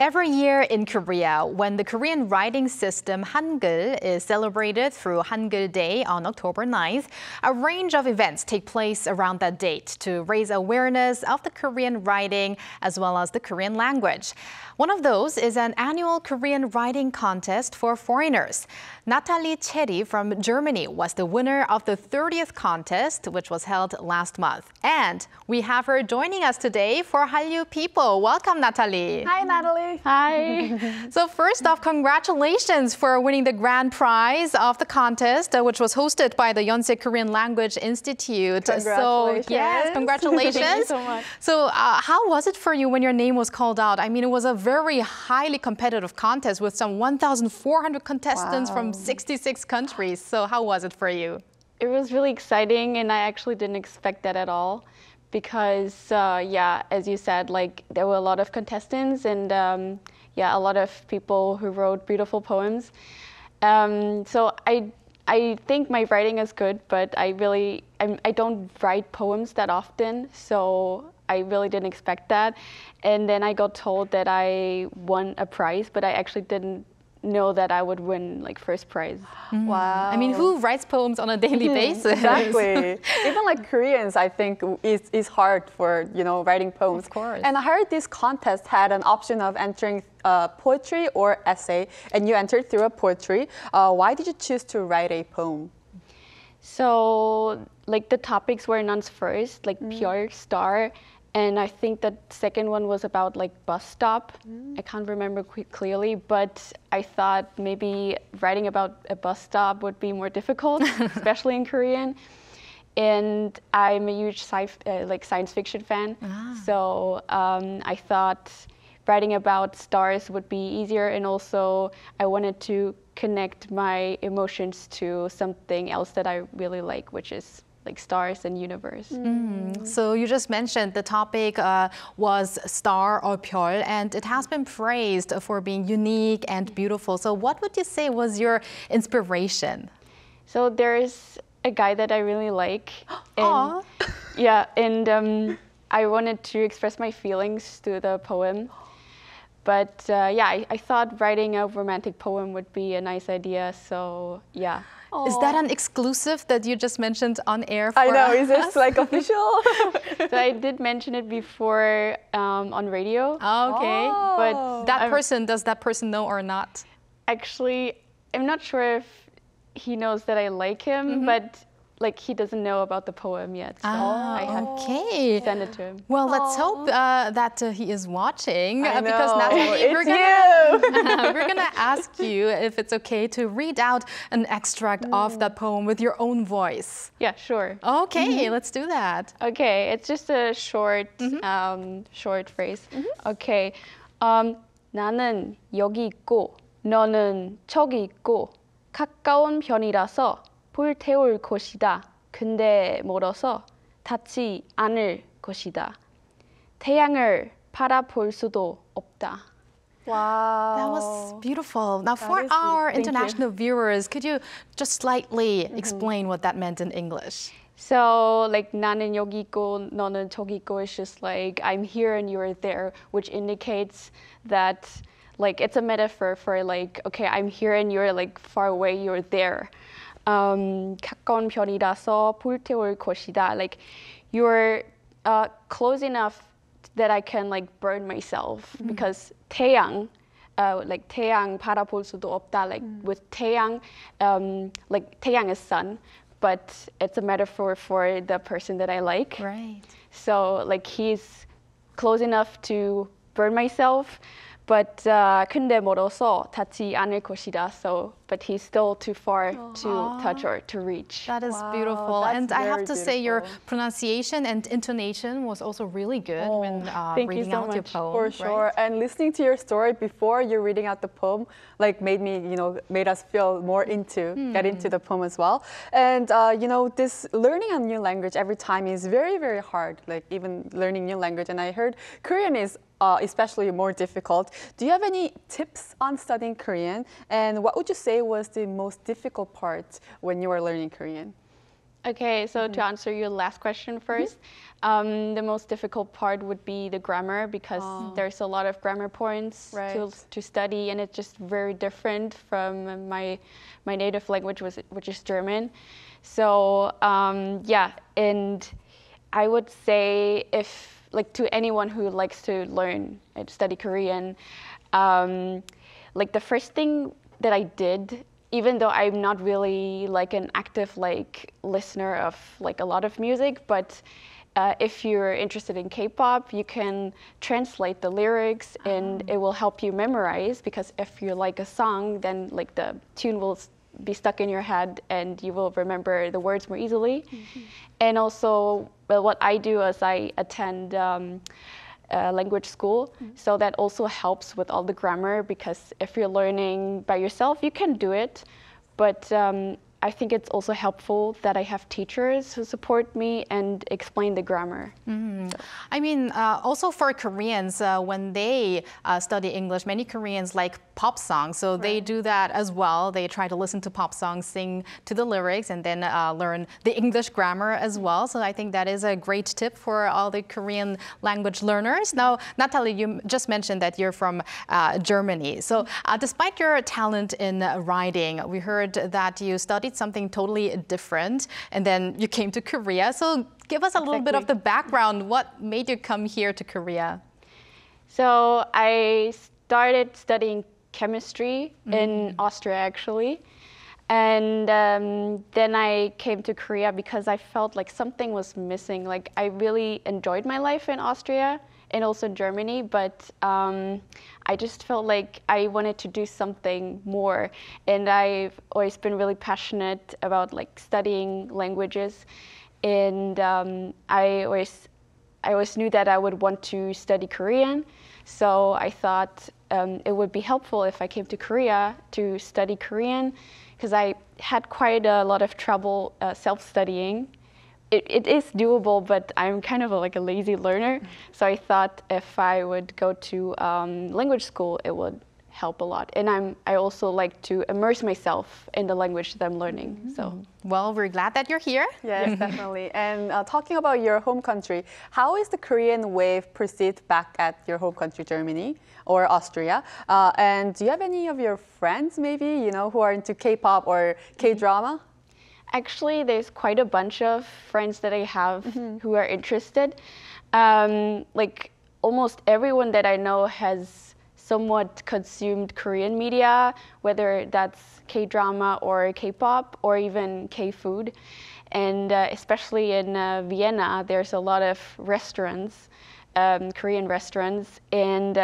Every year in Korea, when the Korean writing system Hangeul is celebrated through Hangeul Day on October 9th, a range of events take place around that date to raise awareness of the Korean writing as well as the Korean language. One of those is an annual Korean writing contest for foreigners. Natalie Cherry from Germany was the winner of the 30th contest, which was held last month. And we have her joining us today for Hallyu People. Welcome, Natalie. Hi, Natalie. Hi. So first off, congratulations for winning the grand prize of the contest, which was hosted by the Yonsei Korean Language Institute. Congratulations. So, yes, congratulations. Thank you so much. So how was it for you when your name was called out? I mean, it was a very highly competitive contest with some 1,400 contestants from 66 countries. So how was it for you? It was really exciting, and I actually didn't expect that at all because, yeah, as you said, like there were a lot of contestants and, yeah, a lot of people who wrote beautiful poems. So I think my writing is good, but I don't write poems that often, so I really didn't expect that. And then I got told that I won a prize, but I actually didn't know that I would win like first prize. Wow. I mean, who writes poems on a daily basis? Exactly. Even like Koreans, I think is hard for, writing poems. Of course. And I heard this contest had an option of entering poetry or essay, and you entered through a poetry. Why did you choose to write a poem? So like the topics were announced first, like pure star. And I think the second one was about like bus stop. I can't remember clearly, but I thought maybe writing about a bus stop would be more difficult, especially in Korean. And I'm a huge science fiction fan. So I thought writing about stars would be easier. And also I wanted to connect my emotions to something else that I really like, which is like stars and universe. So you just mentioned the topic was star or 별, and it has been praised for being unique and beautiful. So what would you say was your inspiration? So there's a guy that I really like. And, yeah, and I wanted to express my feelings through the poem. But yeah, I thought writing a romantic poem would be a nice idea, so yeah. Is that an exclusive that you just mentioned on air for I know, us? is this like official? So I did mention it before on radio. Okay. But does that person know or not? Actually, I'm not sure if he knows that I like him, but like he doesn't know about the poem yet, so I have to send it to him. Well, let's hope that he is watching, because Natalie, we're gonna ask you if it's okay to read out an extract of that poem with your own voice. Yeah, sure. Okay, let's do that. Okay, it's just a short, short phrase. Okay, 나는 여기 있고 너는 저기 있고 가까운 편이라서 불태울 것이다. 근데 멀어서 닿지 않을 것이다. 태양을 바라볼 수도 없다. Wow. That was beautiful. Now, for our international viewers, could you just slightly explain what that meant in English? So, like, 나는 여기 있고 너는 저기 있고 is just like I'm here and you're there, which indicates that like it's a metaphor for like, okay, I'm here and you're like far away, you're there. 가까운 편이라서 불태울 것이다. Like you're close enough that I can like burn myself because 태양, like 태양 바라볼 수도 없다. Like with 태양, like 태양 is sun, but it's a metaphor for the person that I like. Right. So like he's close enough to burn myself. But 근데 멀어서 닿지 않을 것이다. So, but he's still too far to touch or to reach. That is beautiful. And I have to say your pronunciation and intonation was also really good when reading out your poem. For sure. And listening to your story before you're reading out the poem, like made us feel more get into the poem as well. And this learning a new language every time is very, very hard. Like even learning new language. And I heard Korean is especially more difficult. Do you have any tips on studying Korean? And what would you say was the most difficult part when you were learning Korean? Okay, so to answer your last question first, the most difficult part would be the grammar because there's a lot of grammar points to study, and it's just very different from my native language, which is German. So yeah, and I would say if to anyone who likes to learn and study Korean, the first thing that I did, even though I'm not really an active listener of a lot of music, but if you're interested in K-pop, you can translate the lyrics and it will help you memorize, because if you like a song, then the tune will be stuck in your head and you will remember the words more easily. And also, well, what I do is I attend language school, so that also helps with all the grammar, because if you're learning by yourself, you can do it, but I think it's also helpful that I have teachers who support me and explain the grammar. I mean, also for Koreans, when they study English, many Koreans like pop songs, so they do that as well. They try to listen to pop songs, sing to the lyrics, and then learn the English grammar as well. So I think that is a great tip for all the Korean language learners. Now, Natalie, you just mentioned that you're from Germany. So despite your talent in writing, we heard that you studied something totally different, and then you came to Korea. So give us a little bit of the background. What made you come here to Korea? So I started studying chemistry in Austria, actually. And then I came to Korea because I felt like something was missing. I really enjoyed my life in Austria and also in Germany, but I just felt like I wanted to do something more. And I've always been really passionate about studying languages. And I always knew that I would want to study Korean. So I thought it would be helpful if I came to Korea to study Korean, because I had quite a lot of trouble self-studying. It is doable, but I'm kind of a lazy learner. So I thought if I would go to language school, it would help a lot. And I also like to immerse myself in the language that I'm learning. So, well, we're glad that you're here. Yes, definitely. And talking about your home country, how is the Korean wave perceived back at your home country, Germany or Austria? And do you have any of your friends, maybe, who are into K-pop or K-drama? Actually, there's quite a bunch of friends that I have who are interested. Almost everyone that I know has somewhat consumed Korean media, whether that's K-drama or K-pop or even K-food. And especially in Vienna, there's a lot of restaurants, Korean restaurants, and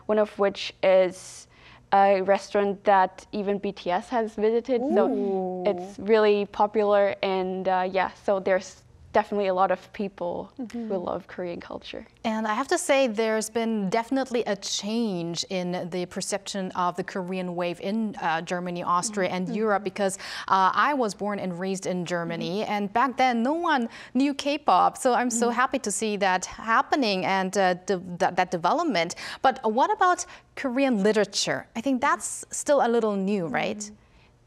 one of which is a restaurant that even BTS has visited. Ooh. So it's really popular, and yeah, so there's definitely a lot of people who love Korean culture. And I have to say, there's been definitely a change in the perception of the Korean wave in Germany, Austria, and Europe, because I was born and raised in Germany, and back then no one knew K-pop. So I'm so happy to see that happening and that development. But what about Korean literature? I think that's still a little new, right?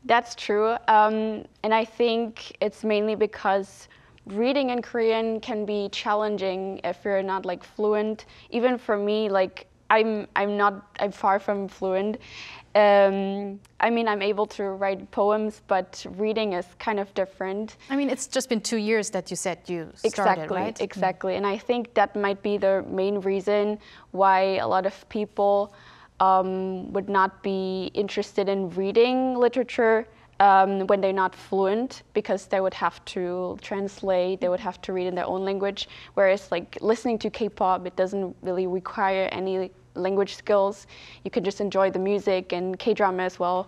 That's true. And I think it's mainly because reading in Korean can be challenging if you're not fluent. Even for me, I'm far from fluent. I mean, I'm able to write poems, but reading is kind of different. I mean, it's just been 2 years that you said you started, right? Exactly. And I think that might be the main reason why a lot of people would not be interested in reading literature when they're not fluent, because they would have to translate, they would have to read in their own language. Whereas listening to K-pop, it doesn't really require any language skills. You can just enjoy the music, and K-drama as well,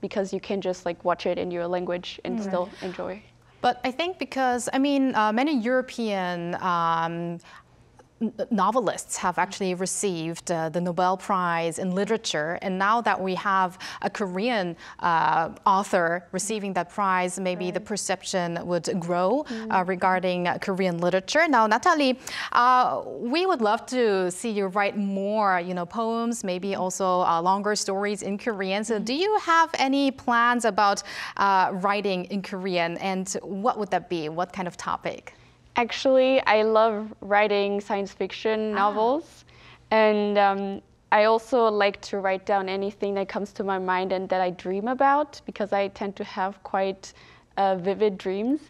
because you can just watch it in your language and still enjoy. But I think because, I mean, many European novelists have actually received the Nobel Prize in Literature, and now that we have a Korean author receiving that prize, maybe the perception would grow regarding Korean literature. Now, Natalie, we would love to see you write more, poems, maybe also longer stories in Korean. So, do you have any plans about writing in Korean, and what would that be? What kind of topic? Actually, I love writing science fiction novels, and I also like to write down anything that comes to my mind and that I dream about, because I tend to have quite vivid dreams.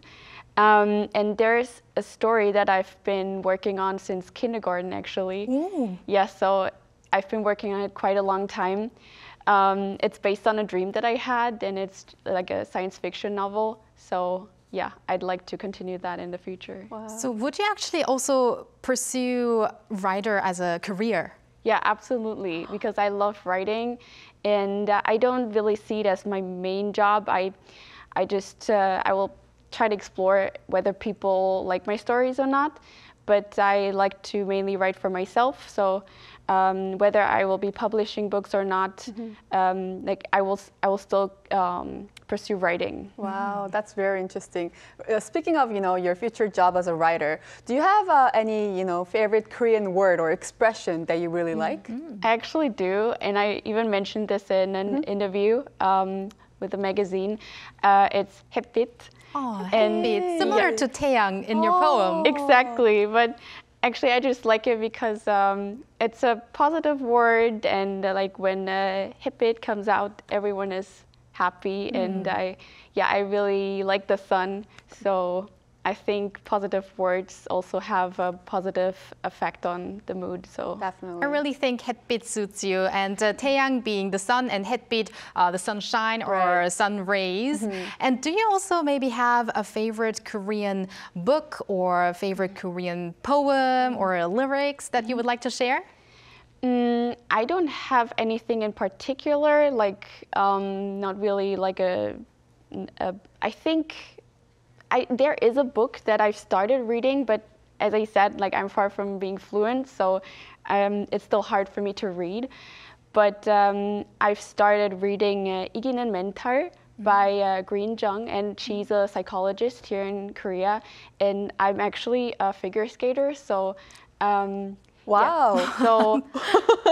And there's a story that I've been working on since kindergarten, actually. Ooh. Yeah, so I've been working on it quite a long time. It's based on a dream that I had, and it's like a science fiction novel. So yeah, I'd like to continue that in the future. Wow. So would you actually also pursue writer as a career? Yeah, absolutely, because I love writing, and I don't really see it as my main job. I will try to explore whether people like my stories or not, but I like to mainly write for myself. So whether I will be publishing books or not, I will still pursue writing. Wow, that's very interesting. Speaking of, your future job as a writer, do you have any, favorite Korean word or expression that you really like? I actually do, and I even mentioned this in an interview with a magazine. It's 햇빛. Oh, 햇빛. Similar to 태양 in your poem. Exactly, but actually I just like it because it's a positive word, and like when 햇빛 comes out, everyone is happy, and I really like the sun, so I think positive words also have a positive effect on the mood. So definitely, I really think 햇빛 suits you, and 태양 being the sun, and 햇빛 the sunshine or sun rays. And do you also maybe have a favorite Korean book or a favorite Korean poem or lyrics that you would like to share? I don't have anything in particular, like not really like I think there is a book that I've started reading, but as I said, like I'm far from being fluent, so it's still hard for me to read. But I've started reading 이기는 멘탈 by Green Jung, and she's a psychologist here in Korea, and I'm actually a figure skater, so wow. Yeah. So,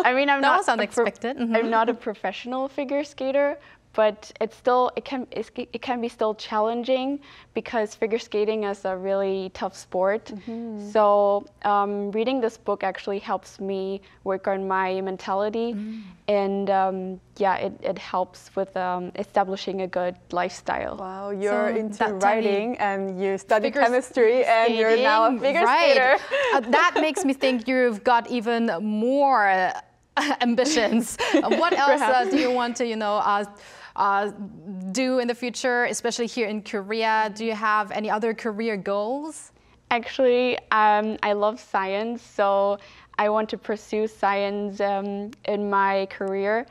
I mean, That was unexpected. I'm not a professional figure skater, but it can be still challenging because figure skating is a really tough sport. So reading this book actually helps me work on my mentality, and it helps with establishing a good lifestyle. Wow, you're So into that writing, and you study chemistry, and you're now a figure skater. That makes me think you've got even more ambitions. What else do you want to, do in the future, especially here in Korea? Do you have any other career goals? Actually, I love science, so I want to pursue science in my career.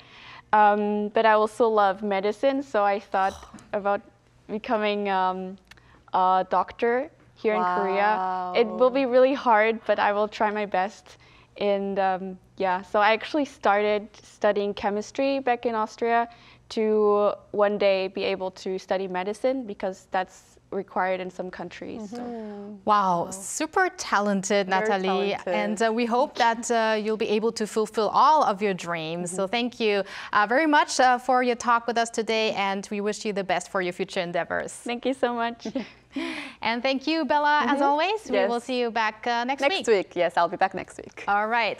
But I also love medicine, so I thought about becoming a doctor here in Korea. It will be really hard, but I will try my best. And so I actually started studying chemistry back in Austria to one day be able to study medicine, because that's required in some countries. Wow, super talented, Very Natalie. talented. And we hope that you'll be able to fulfill all of your dreams. So thank you very much for your talk with us today, and we wish you the best for your future endeavors. Thank you so much. And thank you, Bella, as always. We Yes. will see you back next week. Next week, yes, I'll be back next week. All right.